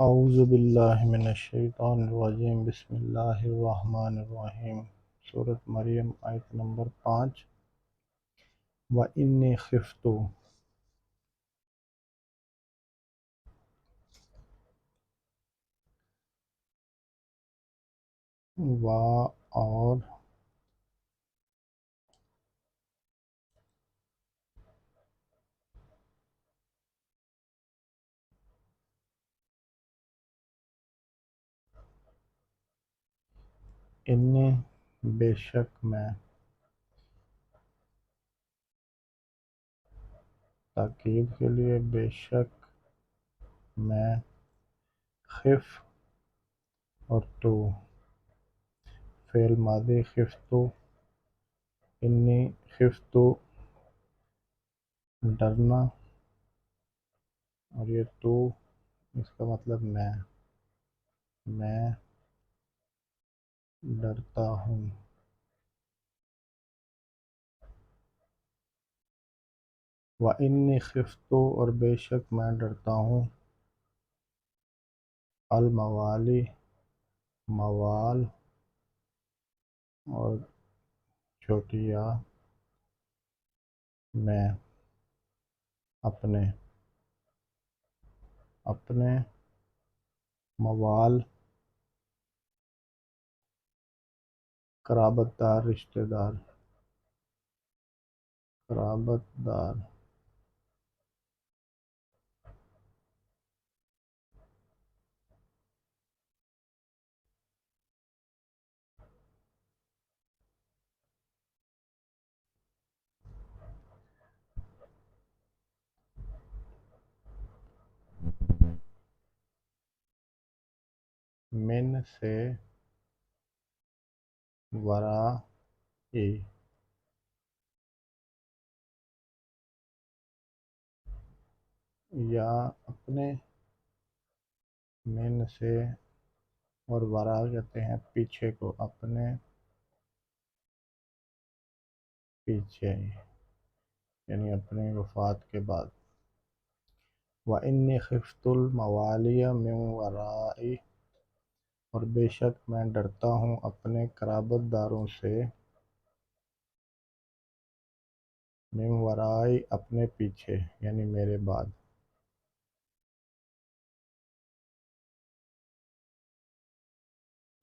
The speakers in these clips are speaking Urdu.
اعوذ باللہ من الشیطان الرجیم بسم اللہ الرحمن الرحیم۔ سورۃ مریم آیت نمبر 5۔ وَإِنِّی خِفْتُ، اور انی بے شک میں، تاکید کے لیے بے شک میں، خف اور تو، فعل ماضی خفتو، انی خفتو ڈرنا، اور یہ تو اس کا مطلب میں ڈرتا ہوں۔ وَإِنِّی خِفْتُ، اور بے شک میں ڈرتا ہوں، الموالی موال، اور چھوٹی یا میں، اپنے موال، قرابت دار، رشتہ دار، قرابت دار، من سے، ورائی، یا اپنے، من سے، اور ورا کہتے ہیں پیچھے کو، اپنے پیچھے، یعنی اپنی وفات کے بعد۔ وَإِنِّی خِفْتُ الْمَوَالِیَ مِنْ وَرَائِی، اور بے شک میں ڈرتا ہوں اپنے قرابت داروں سے، من ورائی، اپنے پیچھے، یعنی میرے بعد۔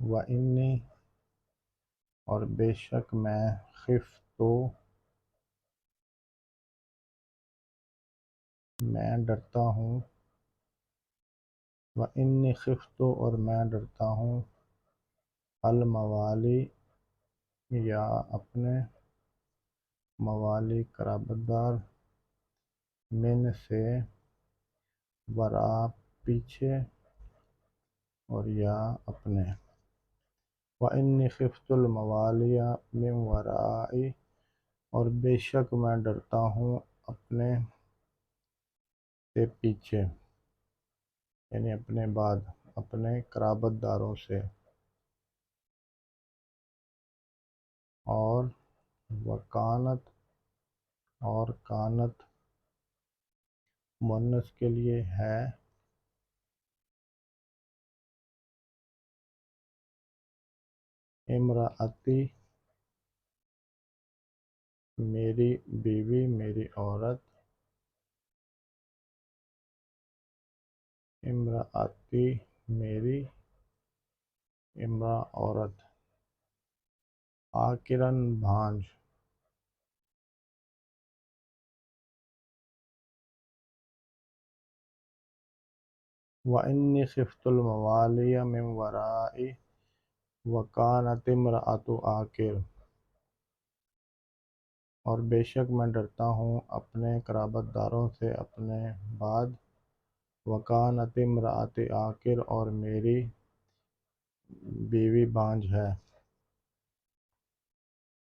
وَإِنِّی، اور بے شک میں، خفتو، میں ڈرتا ہوں، وَإِنِّی خِفْتُ، اور میں ڈرتا ہوں، الموالی، یا اپنے موالی قرابت دار، من سے، ورا پیچھے، اور یا اپنے۔ وَإِنِّی خِفْتُ الْمَوَالِیَ مِنْ وَرَائِی، اور بے شک میں ڈرتا ہوں اپنے سے پیچھے، یعنی اپنے بعد، اپنے قرابت داروں سے۔ اور وکانت، اور کانت مؤنث کے لیے ہے، امراتی، میری بیوی، میری عورت، امراتی میری، امرا عورت، عاقرن بھانج۔ وَإِنِّی خِفْتُ الْمَوَالِیَ مِنْ وَرَائِی وَکَانَتِ امْرَأَتُ عاقر، اور بے شک میں ڈرتا ہوں اپنے قرابت داروں سے اپنے بعد، وَکَانَتِ امْرَأَتِ عاقر، اور میری بیوی بانجھ ہے۔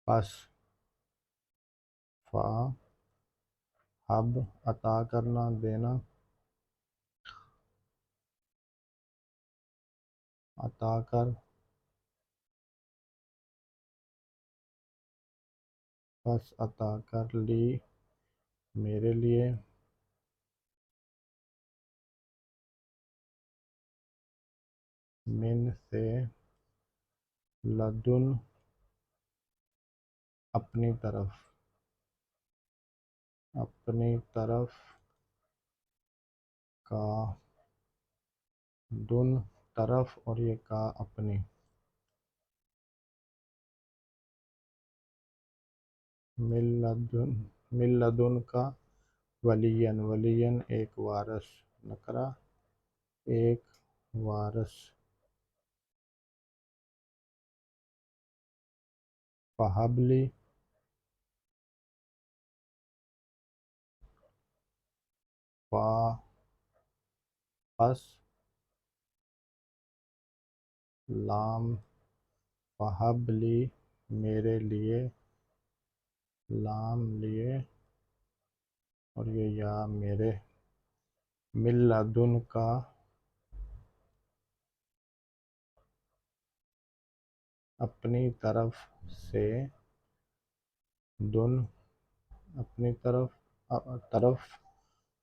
پس، فا، ہب، عطا کرنا، دینا، عطا کر، پس عطا کر، لی، میرے لیے، من سے، لدن اپنی طرف، اپنی طرف، کا، دن طرف اور یہ کا اپنی، من لدن کا ولین، ولین ایک وارث، نکرہ ایک وارث، فہبلی فا، پس، لام، فہبلی میرے لیے، لام لیے اور یہ یا میرے، من لدن کا اپنی طرف سے، دن اپنی طرف، طرف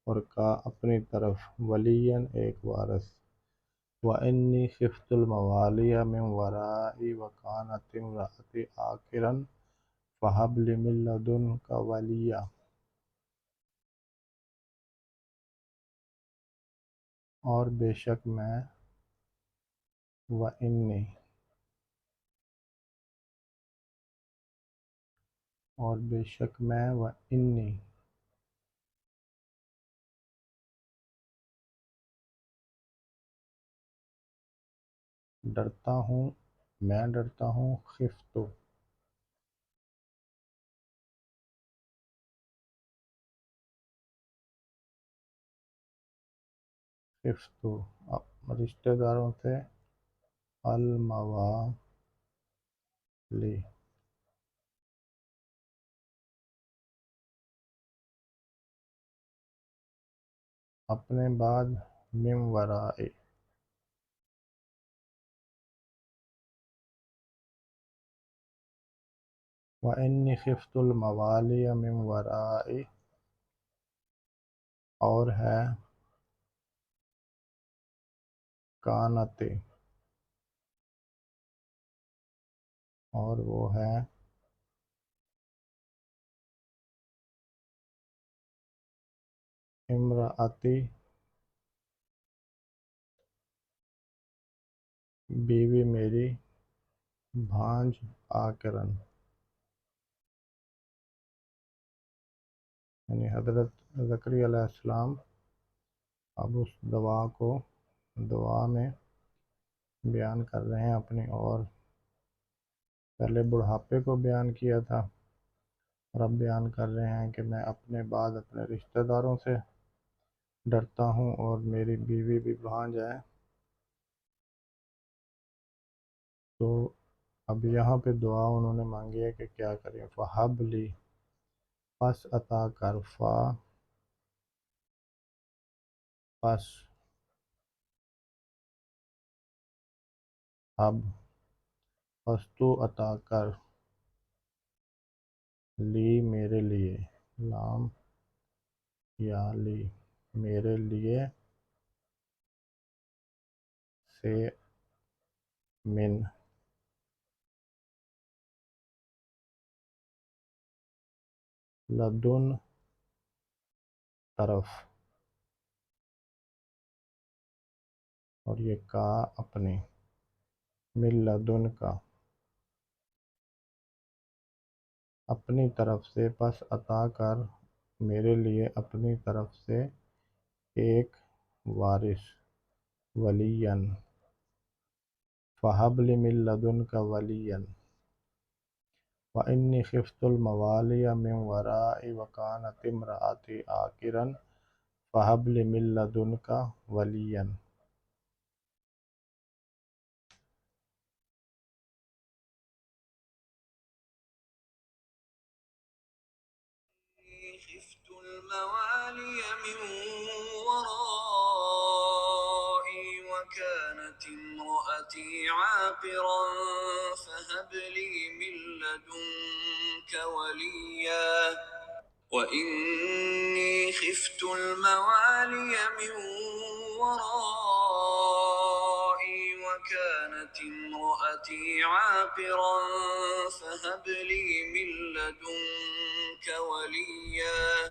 اور کا اپنی طرف، ولین ایک وارث، وَإِنِّي خِفْتُ الْمَوَالِيَ مِنْ وَرَائِي وَكَانَتِ امْرَأَتِي عَاقِرًا فَهَبْ لِي مِنْ لَدُنْكَ وَلِيًّا، اور بے شک میں، وَإِنِّي اور بے شک میں، وَإِنِّي ڈرتا ہوں، میں ڈرتا ہوں، خفتو خفتو رشتہ داروں سے، الموالی اپنے بعد، من ورائی وَإِنِّي خِفْتُ الْمَوَالِيَ مِنْ وَرَائِي، اور ہے، کانت اور وہ ہے، امراتی بیوی میری، بھانج آکرن یعنی حضرت زکریا علیہ السلام اب اس دعا میں بیان کر رہے ہیں اپنی، اور پہلے بڑھاپے کو بیان کیا تھا اور اب بیان کر رہے ہیں کہ میں اپنے بعد اپنے رشتہ داروں سے ڈرتا ہوں اور میری بیوی بھی بھانج ہے۔ تو اب یہاں پہ دعا انہوں نے مانگی ہے کہ کیا کریں، فہب لی پس عطا کر، پس اب، پس تو عطا کر، لی میرے لیے، لام یا لی میرے لیے، سے، من لدن طرف اور یہ کا اپنی، من لدن کا اپنی طرف سے، پس عطا کر میرے لیے اپنی طرف سے ایک وارث، ولین، فہب لی من لدنک ولیا، وإني خفت الموالي من ورائي وكانت امرأتي عاقرا فهب لي من لدنك وليا۔ خفت الموالي من ورائي وكانت امرأتي عاقرا فهب لي من لدنك وليا، وإني خفت الموالي من ورائي وكانت امرأتي عاقرا فهب لي من لدنك وليا.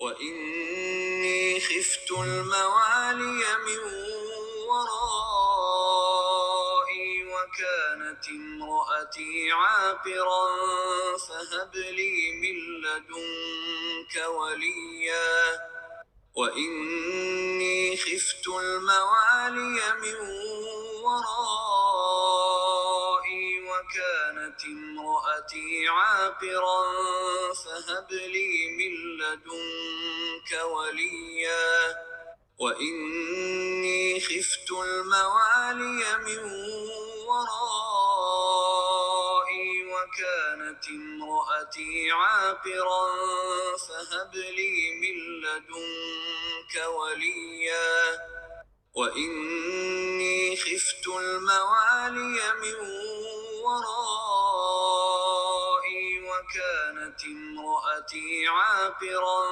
وإني خفت الموالي من ورائي وكانت امرأتي عاقرا فهب لي من لدنك وليا. وإني خفت الموالي من ورائي وكانت امرأتي عاقرا فهب لي من لدنك وليا. وإني خفت الموالي من ورائي وكانت امرأتي عاقرا فهب لي من لدنك وليا. وإني خفت الموالي من ورائي وكانت امرأتي عاقرا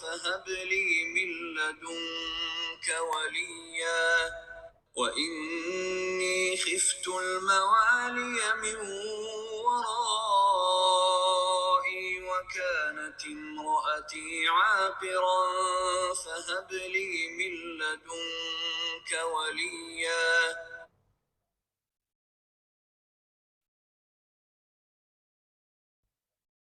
فهب لي من لدنك وليا. وإني خفت الموالي من ورائي وكانت امرأتي عاقرا فهب لي من لدنك وليا.